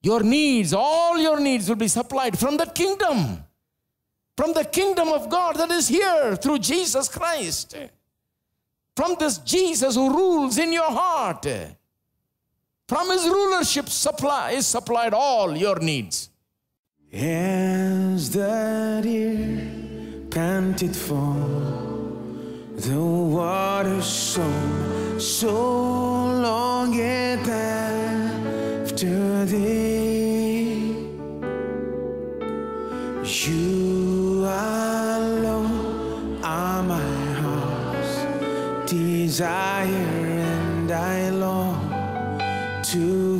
Your needs, all your needs will be supplied from the kingdom. From the kingdom of God that is here through Jesus Christ. From this Jesus who rules in your heart. From his rulership is supplied all your needs. As the deer panted for the water, so longeth after thee. You alone are my heart's desire, and I long to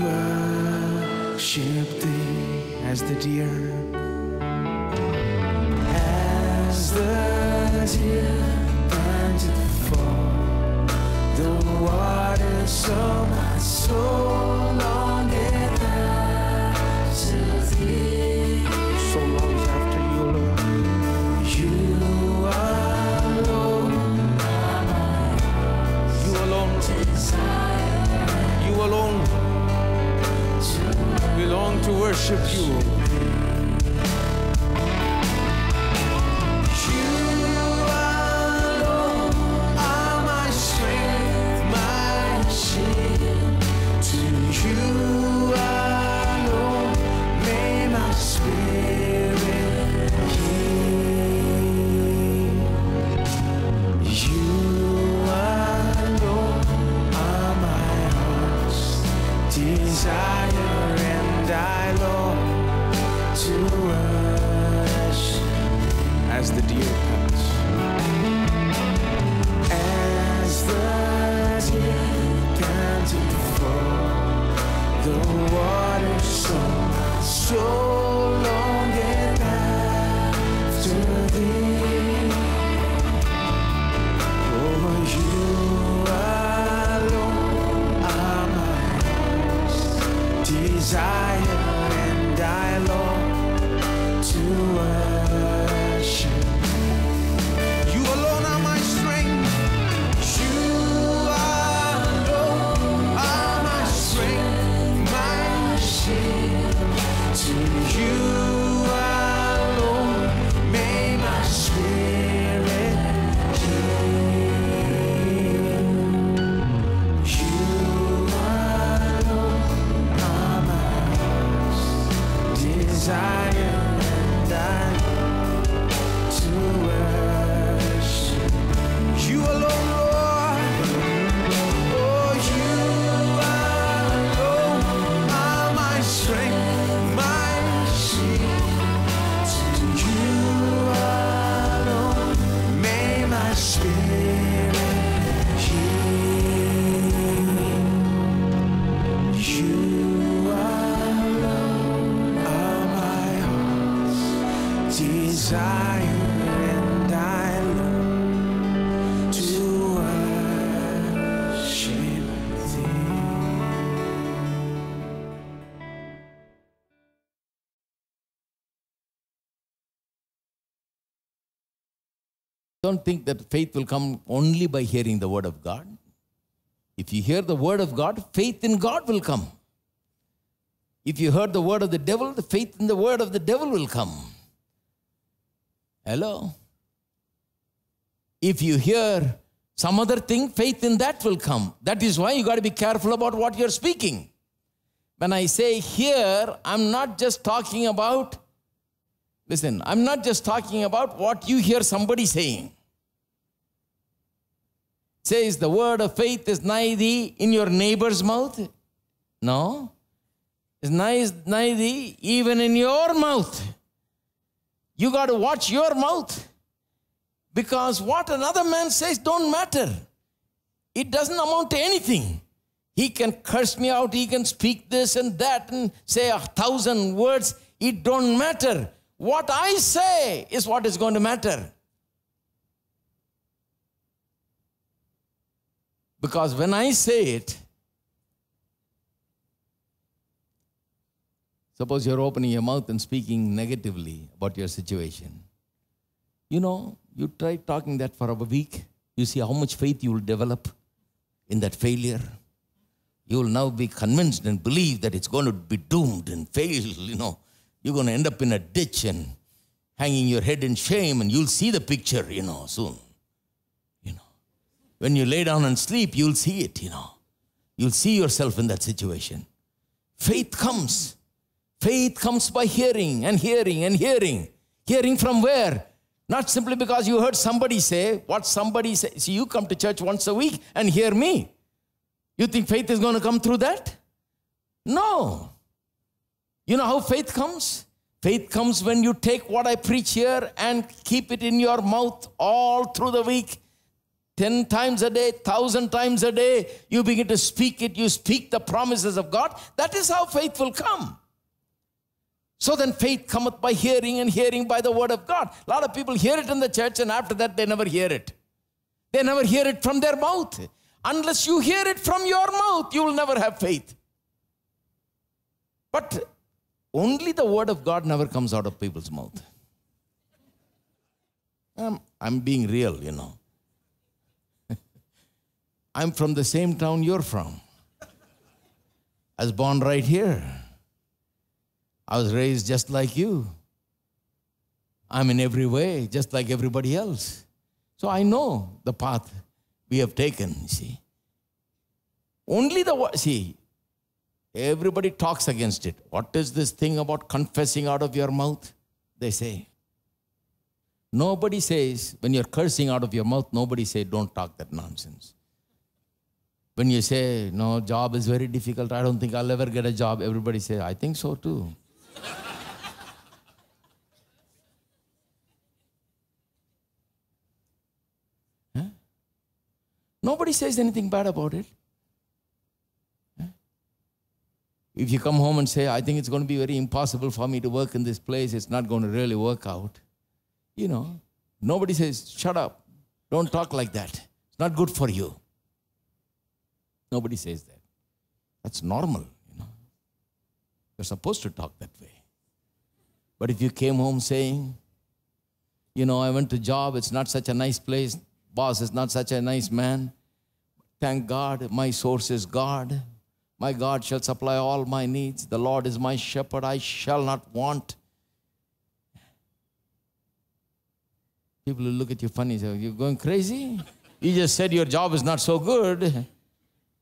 worship thee. As the deer, as the deer panted for the water, so my soul longeth after thee. So longs after you, Lord. You alone are my heart's desire. You alone. We long to worship you. You alone are my strength, my shield. To you alone may my spirit yield. You alone are my heart's desire. I long to worship as the deer pants. As the deer panted for the water, so longeth after thee. Oh, you alone are my heart's desire. I long to worship. You alone are my strength. You alone are my strength, my shield. To you alone may my spirit yield. You alone are my desire, and I to worship you alone, Lord. Oh, you alone are my strength, my shield. To you alone may my spirit yield. You desire, and I long to worship thee. Don't think that faith will come only by hearing the word of God. If you hear the word of God, faith in God will come. If you heard the word of the devil, the faith in the word of the devil will come. Hello? If you hear some other thing, faith in that will come. That is why you got to be careful about what you're speaking. When I say hear, I'm not just talking about, listen, I'm not just talking about what you hear somebody saying. It says the word of faith is nigh thee in your neighbor's mouth. No. It's nigh thee even in your mouth. You got to watch your mouth, because what another man says don't matter. It doesn't amount to anything. He can curse me out, he can speak this and that and say 1,000 words. It don't matter. What I say is what is going to matter. Because when I say it, suppose you're opening your mouth and speaking negatively about your situation. You know, you try talking that for a week. You see how much faith you will develop in that failure. You will now be convinced and believe that it's going to be doomed and fail, you know. You're going to end up in a ditch and hanging your head in shame, and you'll see the picture, you know, soon. You know. When you lay down and sleep, you'll see it, you know. You'll see yourself in that situation. Faith comes. Faith comes by hearing and hearing and hearing. Hearing from where? Not simply because you heard somebody say what somebody said. See, you come to church once a week and hear me. You think faith is going to come through that? No. You know how faith comes? Faith comes when you take what I preach here and keep it in your mouth all through the week. 10 times a day, 1,000 times a day, you begin to speak it. You speak the promises of God. That is how faith will come. So then faith cometh by hearing, and hearing by the word of God. A lot of people hear it in the church, and after that they never hear it. They never hear it from their mouth. Unless you hear it from your mouth, you will never have faith. But only the word of God never comes out of people's mouth. I'm being real, you know. I'm from the same town you're from. I was born right here. I was raised just like you. I'm in every way just like everybody else. So I know the path we have taken, you see. Only see, everybody talks against it. What is this thing about confessing out of your mouth? They say. Nobody says, when you're cursing out of your mouth, nobody says, don't talk that nonsense. When you say, no, job is very difficult, I don't think I'll ever get a job, everybody says, I think so too. Huh? Nobody says anything bad about it. Huh? If you come home and say, I think it's going to be very impossible for me to work in this place, it's not going to really work out. You know, nobody says, shut up, don't talk like that. It's not good for you. Nobody says that. That's normal, you know. You're supposed to talk that way. But if you came home saying, you know, I went to job, it's not such a nice place, boss is not such a nice man, thank God, my source is God. My God shall supply all my needs. The Lord is my shepherd, I shall not want. People will look at you funny, say, you're going crazy? You just said your job is not so good.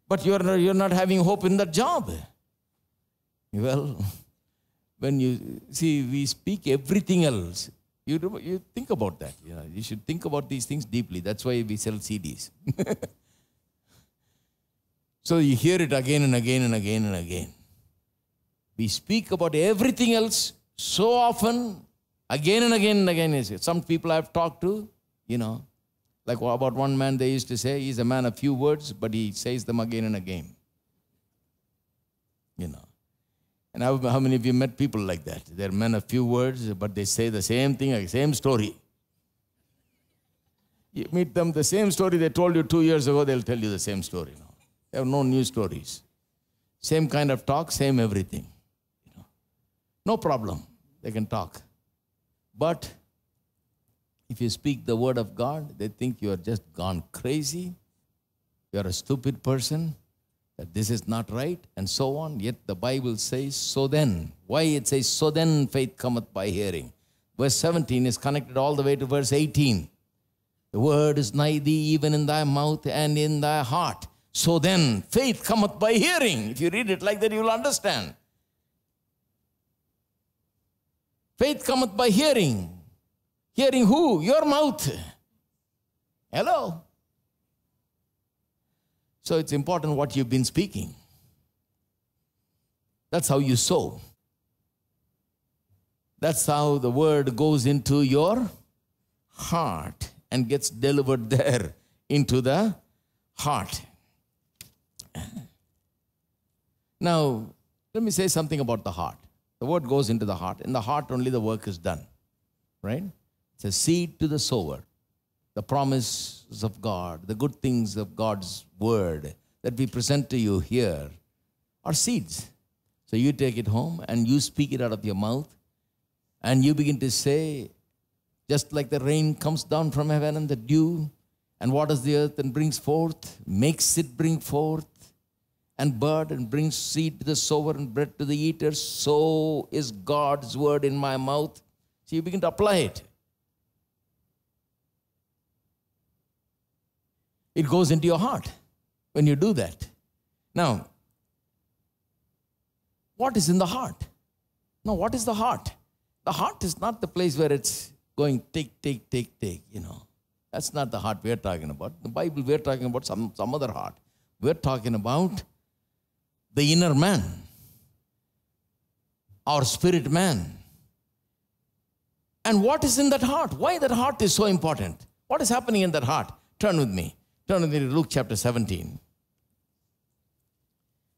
But you're not having hope in that job. Well, when you see, we speak everything else. You think about that. You know, you should think about these things deeply. That's why we sell CDs. So you hear it again and again and again and again. We speak about everything else so often, again and again and again. Some people I've talked to, you know, like about one man they used to say, he's a man of few words, but he says them again and again. You know. And how many of you met people like that? They're men of few words, but they say the same thing, same story. You meet them, the same story they told you 2 years ago, they'll tell you the same story now. They have no new stories. Same kind of talk, same everything. You know. No problem. They can talk. But if you speak the word of God, they think you are just gone crazy. You are a stupid person, that this is not right, and so on. Yet the Bible says, so then. Why it says, so then faith cometh by hearing. Verse 17 is connected all the way to verse 18. The word is nigh thee, even in thy mouth and in thy heart. So then faith cometh by hearing. If you read it like that, you will understand. Faith cometh by hearing. Hearing who? Your mouth. Hello? So it's important what you've been speaking. That's how you sow. That's how the word goes into your heart and gets delivered there into the heart. Now, let me say something about the heart. The word goes into the heart. In the heart only the work is done. Right? It's a seed to the sower. The promises of God, the good things of God's word that we present to you here are seeds. So you take it home and you speak it out of your mouth and you begin to say, just like the rain comes down from heaven and the dew and waters the earth and brings forth, makes it bring forth, and bud and brings seed to the sower and bread to the eater, so is God's word in my mouth. So you begin to apply it. It goes into your heart when you do that. Now, what is in the heart? Now, what is the heart? The heart is not the place where it's going take, you know. That's not the heart we're talking about. The Bible, we're talking about some other heart. We're talking about the inner man, our spirit man. And what is in that heart? Why that heart is so important? What is happening in that heart? Turn with me. Turn with me to Luke chapter 17.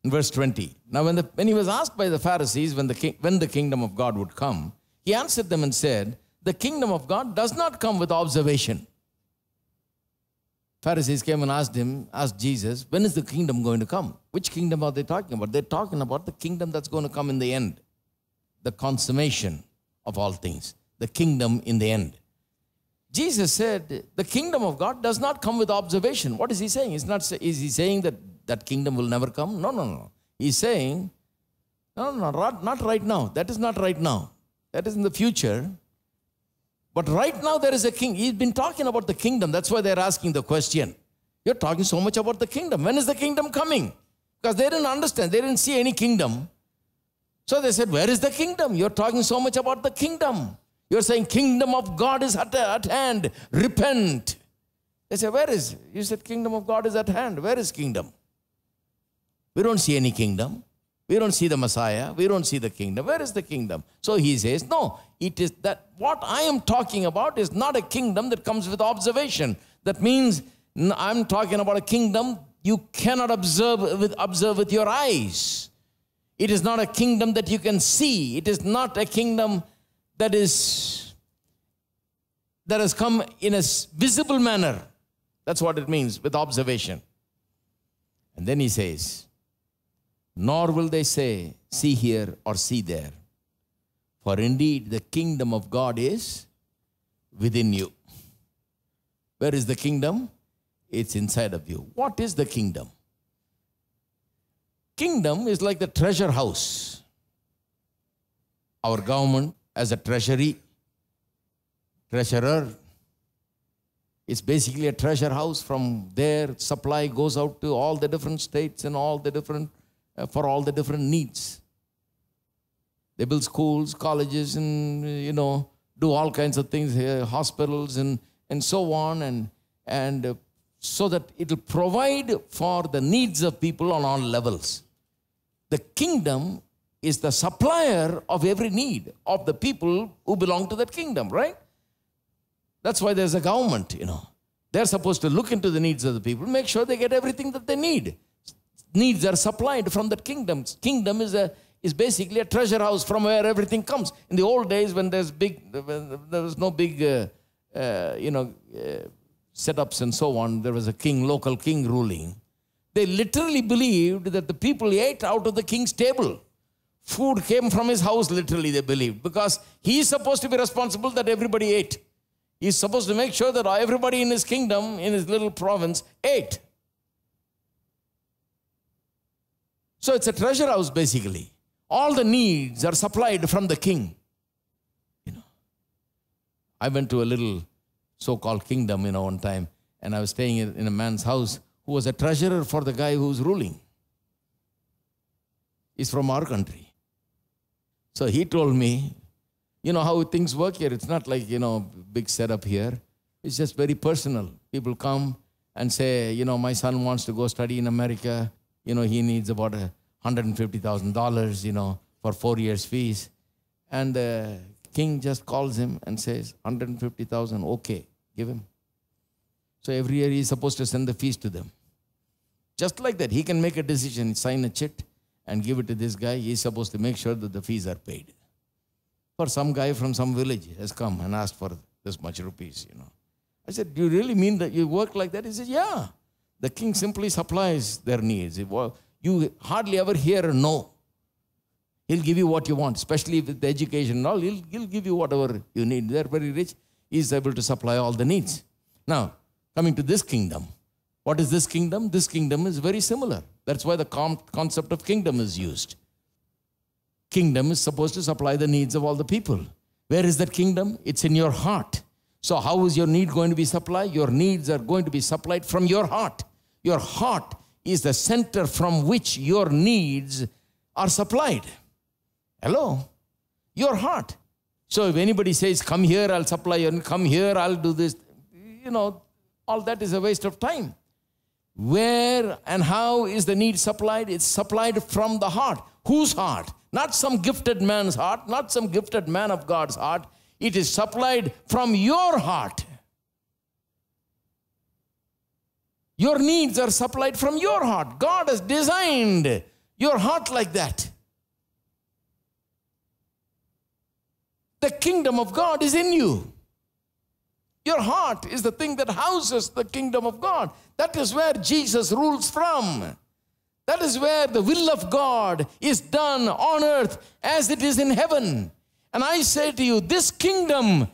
In verse 20. Now when he was asked by the Pharisees when the kingdom of God would come, he answered them and said, the kingdom of God does not come with observation. Pharisees came and asked Jesus, when is the kingdom going to come? Which kingdom are they talking about? They're talking about the kingdom that's going to come in the end. The consummation of all things. The kingdom in the end. Jesus said, the kingdom of God does not come with observation. What is he saying? Is he saying that kingdom will never come? No. He's saying, no, not right now. That is not right now. That is in the future. But right now there is a king. He's been talking about the kingdom. That's why they're asking the question. You're talking so much about the kingdom. When is the kingdom coming? Because they didn't understand. They didn't see any kingdom. So they said, where is the kingdom? You're talking so much about the kingdom. You're saying kingdom of God is at hand. Repent. They said, where is? You said kingdom of God is at hand. Where is kingdom? We don't see any kingdom. We don't see the Messiah. We don't see the kingdom. Where is the kingdom? So he says, no, it is that what I am talking about is not a kingdom that comes with observation. That means I'm talking about a kingdom you cannot observe with your eyes. It is not a kingdom that you can see. It is not a kingdom that has come in a visible manner. That's what it means with observation. And then he says, nor will they say, see here or see there. For indeed, the kingdom of God is within you. Where is the kingdom? It's inside of you. What is the kingdom? Kingdom is like the treasure house. Our government as a treasurer. It's basically a treasure house. From there, supply goes out to all the different states and all the different for all the different needs. They build schools, colleges, and, do all kinds of things here, hospitals and so on, and so that it will provide for the needs of people on all levels. The kingdom is the supplier of every need of the people who belong to that kingdom, right? That's why there's a government, They're supposed to look into the needs of the people, make sure they get everything that they need. Needs are supplied from that kingdom. Kingdom is basically a treasure house from where everything comes. In the old days, when there was no big, setups and so on, there was a king, local king ruling. They literally believed that the people ate out of the king's table. Food came from his house, literally, they believed, because he's supposed to be responsible that everybody ate. He's supposed to make sure that everybody in his kingdom, in his little province, ate. So it's a treasure house, basically. All the needs are supplied from the king. I went to a little so-called kingdom, one time, and I was staying in a man's house who was a treasurer for the guy who's ruling. He's from our country. So he told me, how things work here. It's not like, big setup here. It's just very personal. People come and say, my son wants to go study in America. He needs about $150,000, for 4 years fees. And the king just calls him and says, $150,000, okay, give him. So every year he's supposed to send the fees to them. Just like that, he can make a decision, sign a chit and give it to this guy. He's supposed to make sure that the fees are paid. For some guy from some village has come and asked for this much rupees, I said, do you really mean that you work like that? He said, yeah. The king simply supplies their needs. You hardly ever hear a no. He'll give you what you want, especially with the education and all. He'll give you whatever you need. They're very rich. He's able to supply all the needs. Now, coming to this kingdom, What is this kingdom? This kingdom is very similar. That's why the concept of kingdom is used. Kingdom is supposed to supply the needs of all the people. Where is that kingdom? It's in your heart. So how is your need going to be supplied? Your needs are going to be supplied from your heart. Your heart is the center from which your needs are supplied. Hello? Your heart. So if anybody says, come here, I'll supply you, and come here, I'll do this, all that is a waste of time. Where and how is the need supplied? It's supplied from the heart. Whose heart? Not some gifted man's heart, not some gifted man of God's heart. It is supplied from your heart. Your needs are supplied from your heart. God has designed your heart like that. The kingdom of God is in you. Your heart is the thing that houses the kingdom of God. That is where Jesus rules from. That is where the will of God is done on earth as it is in heaven. And I say to you, this kingdom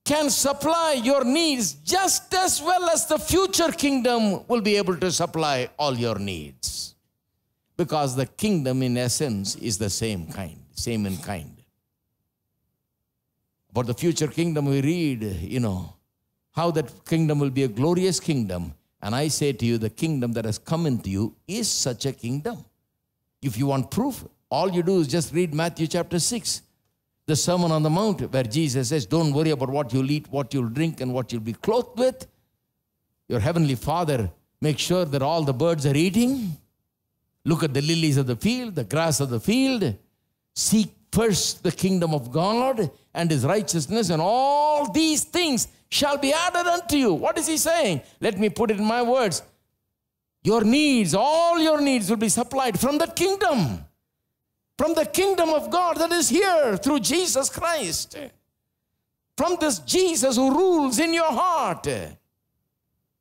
can supply your needs just as well as the future kingdom will be able to supply all your needs. Because the kingdom in essence is the same in kind. About the future kingdom we read, how that kingdom will be a glorious kingdom. And I say to you, the kingdom that has come into you is such a kingdom. If you want proof, all you do is just read Matthew chapter 6. The Sermon on the Mount, where Jesus says, don't worry about what you'll eat, what you'll drink, and what you'll be clothed with. Your heavenly Father makes sure that all the birds are eating. Look at the lilies of the field, the grass of the field. Seek first the kingdom of God and his righteousness, and all these things shall be added unto you. What is he saying? Let me put it in my words. Your needs, all your needs will be supplied from that kingdom. From the kingdom of God that is here through Jesus Christ. From this Jesus who rules in your heart.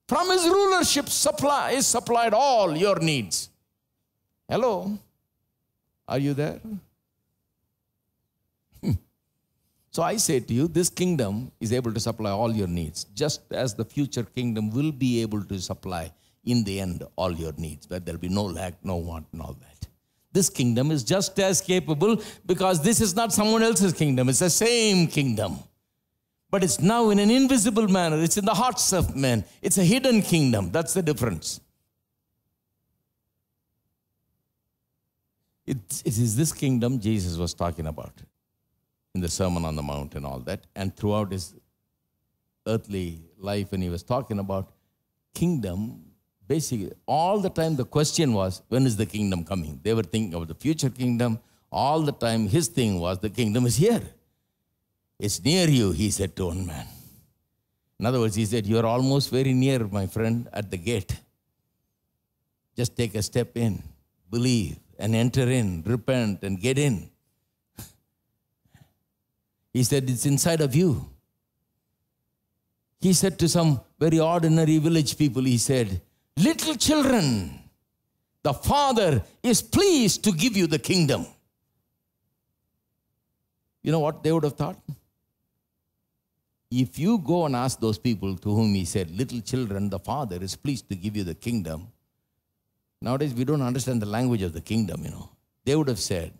From his rulership is supplied all your needs. Hello? Are you there? So I say to you, this kingdom is able to supply all your needs, just as the future kingdom will be able to supply in the end all your needs, where there will be no lack, no want, and all that. This kingdom is just as capable because this is not someone else's kingdom. It's the same kingdom. But it's now in an invisible manner. It's in the hearts of men. It's a hidden kingdom. That's the difference. It is this kingdom Jesus was talking about in the Sermon on the Mount and all that. And throughout his earthly life, when he was talking about kingdom, basically, all the time the question was, when is the kingdom coming? They were thinking of the future kingdom. All the time his thing was, the kingdom is here. It's near you, he said to one man. In other words, he said, you're almost very near, my friend, at the gate. Just take a step in, believe, and enter in, repent, and get in. He said, it's inside of you. He said to some very ordinary village people, he said, little children, the Father is pleased to give you the kingdom. You know what they would have thought? If you go and ask those people to whom he said, little children, the Father is pleased to give you the kingdom. Nowadays, we don't understand the language of the kingdom, They would have said,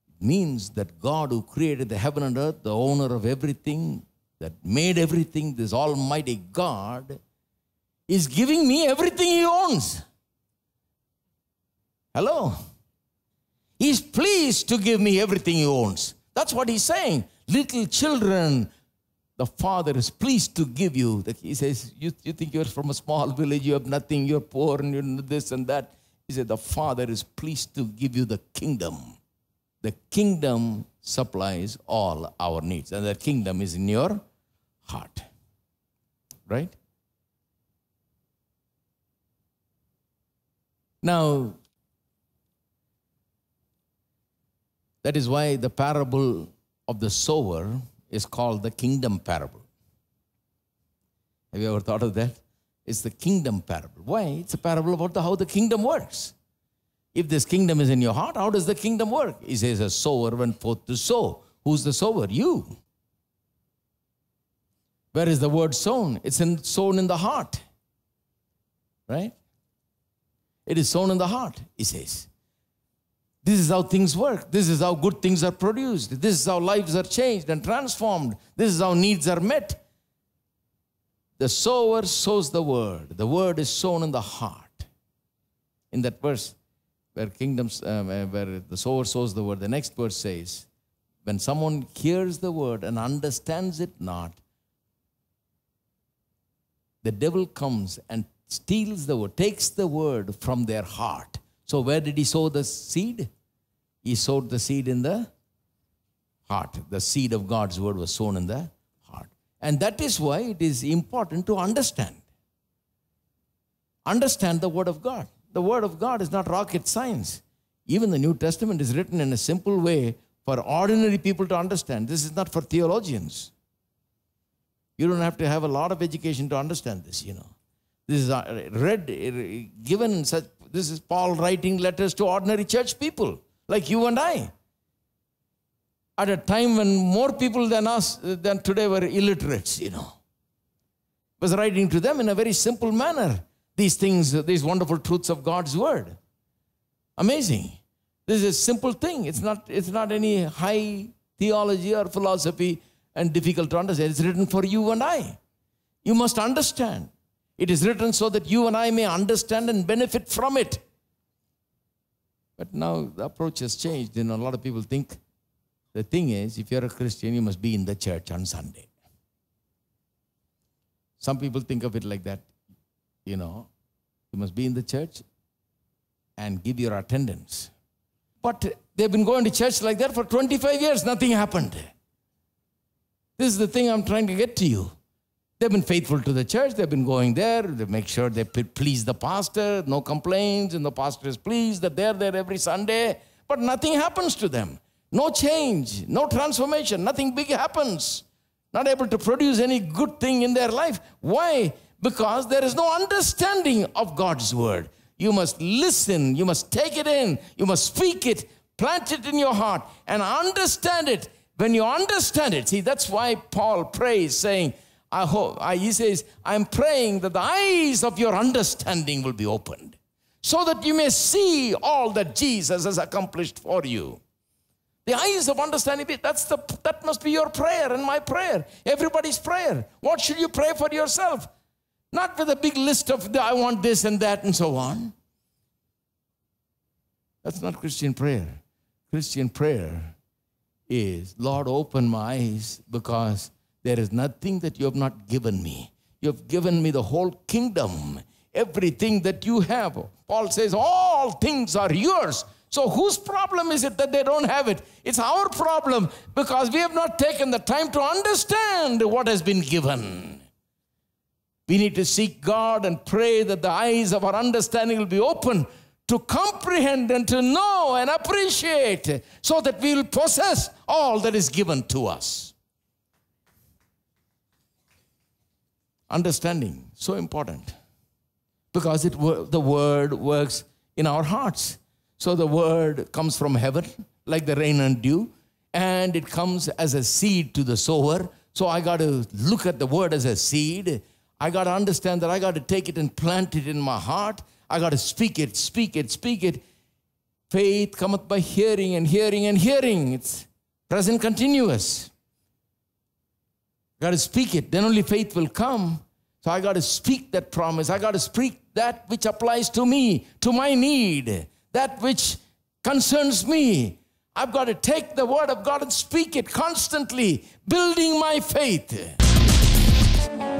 it means that God who created the heaven and earth, the owner of everything, that made everything, this almighty God, is giving me everything he owns. Hello? He's pleased to give me everything he owns. That's what he's saying. Little children, the Father is pleased to give you. He says, you think you're from a small village, you have nothing, you're poor, and you're this and that. He said, the Father is pleased to give you the kingdom. The kingdom supplies all our needs. And that kingdom is in your heart. Right? Now, that is why the parable of the sower is called the kingdom parable. Have you ever thought of that? It's the kingdom parable. Why? It's a parable about how the kingdom works. If this kingdom is in your heart, how does the kingdom work? He says, a sower went forth to sow. Who's the sower? You. Where is the word sown? It's sown in the heart. Right? It is sown in the heart, he says. This is how things work. This is how good things are produced. This is how lives are changed and transformed. This is how needs are met. The sower sows the word. The word is sown in the heart. In that verse where where the sower sows the word, the next verse says, when someone hears the word and understands it not, the devil comes and steals the word, takes the word from their heart. So where did he sow the seed? He sowed the seed in the heart. The seed of God's word was sown in the heart. And that is why it is important to understand. Understand the word of God. The word of God is not rocket science. Even the New Testament is written in a simple way for ordinary people to understand. This is not for theologians. You don't have to have a lot of education to understand this, you know. This is given in such, this is Paul writing letters to ordinary church people like you and I. At a time when more people than us, than today, were illiterates, you know. Was writing to them in a very simple manner. These things, these wonderful truths of God's word. Amazing. This is a simple thing. It's not any high theology or philosophy and difficult to understand. It's written for you and I. You must understand. It is written so that you and I may understand and benefit from it. But now the approach has changed. You know, a lot of people think the thing is, if you're a Christian, you must be in the church on Sunday. Some people think of it like that. You know, you must be in the church and give your attendance. But they've been going to church like that for 25 years. Nothing happened. This is the thing I'm trying to get to you. They've been faithful to the church. They've been going there. They make sure they please the pastor. No complaints. And the pastor is pleased that they're there every Sunday. But nothing happens to them. No change. No transformation. Nothing big happens. Not able to produce any good thing in their life. Why? Because there is no understanding of God's word. You must listen. You must take it in. You must speak it. Plant it in your heart and understand it. When you understand it, see, that's why Paul prays saying, he says, I'm praying that the eyes of your understanding will be opened so that you may see all that Jesus has accomplished for you. The eyes of understanding, that must be your prayer and my prayer. Everybody's prayer. What should you pray for yourself? Not with a big list of, I want this and that and so on. That's not Christian prayer. Christian prayer is, Lord, open my eyes because there is nothing that you have not given me. You have given me the whole kingdom, everything that you have. Paul says, all things are yours. So whose problem is it that they don't have it? It's our problem because we have not taken the time to understand what has been given. We need to seek God and pray that the eyes of our understanding will be open to comprehend and to know and appreciate so that we will possess all that is given to us. Understanding, so important because the word works in our hearts. So the word comes from heaven like the rain and dew, and it comes as a seed to the sower. So I got to look at the word as a seed. I got to understand that I got to take it and plant it in my heart. I got to speak it, speak it, speak it. Faith cometh by hearing and hearing and hearing. It's present continuous. Got to speak it, then only faith will come. So I got to speak that promise. I got to speak that which applies to me, to my need, that which concerns me. I've got to take the word of God and speak it constantly, building my faith.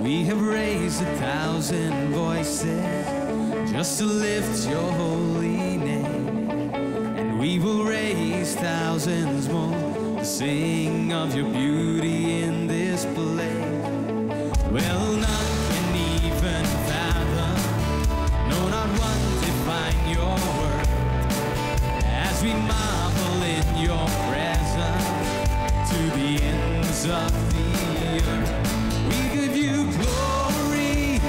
We have raised 1,000 voices just to lift your holy name, and we will raise thousands more to sing of your beauty in this place. Well, none can even fathom, no, not one define your word, as we marvel in your presence to the ends of the earth. We give you glory,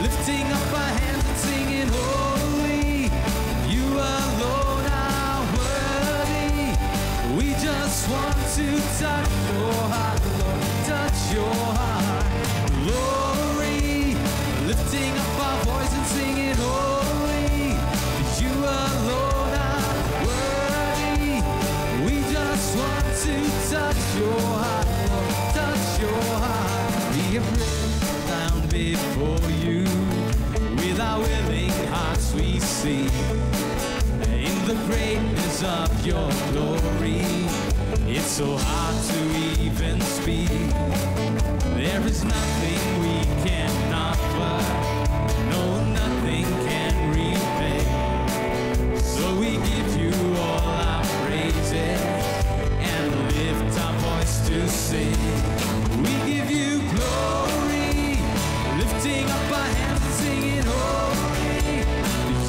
lifting up our hands and singing holy. You alone are worthy. We just want to touch your heart, Lord, touch your heart. Glory, lifting up our voice and singing holy. radiance of your glory. It's so hard to even speak. There is nothing we can offer. No, nothing can repay. So we give you all our praises and lift our voice to sing. We give you glory, lifting up our hands and singing holy.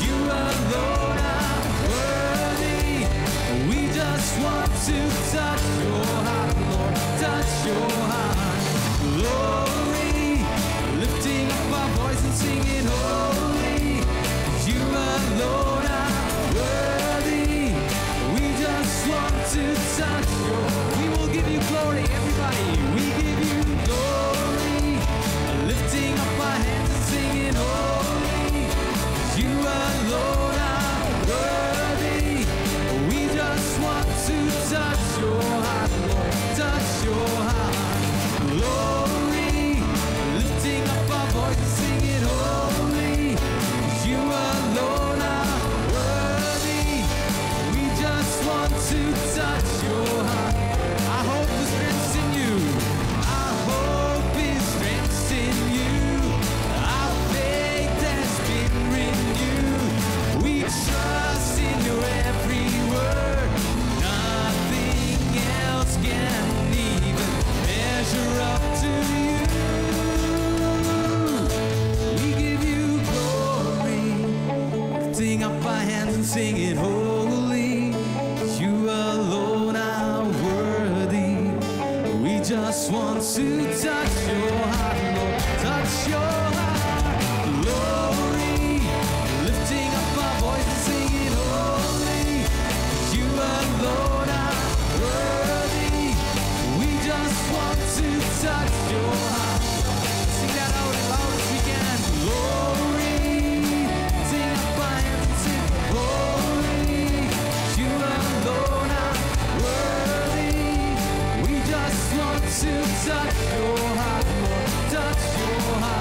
You alone are worthy. We just want to touch your heart, Lord, touch your heart. Glory, lifting up our voice and singing holy. You alone are worthy. We just want to touch your. We will give you glory, everybody. We give you glory, lifting up our hands and singing holy. You alone are worthy. We just want to touch your heart, Lord, touch your heart. Glory, lifting up our voice and singing holy. You alone are worthy. We just want to touch your heart. Our hope is strength in you. Our hope is strength in you. Our faith has been renewed. We trust in your every word. Nothing else can even measure up to you. We give you glory, lifting up our hands and singing holy. You alone are worthy. We just want to touch your heart, Lord, touch your heart. Glory, lifting up our voice and singing holy. You alone are worthy. We just want to touch your heart. Sing that out as loud as we can. Glory, sing up our hands and sing holy. You alone are worthy. We just want to touch your heart, Lord, touch your heart.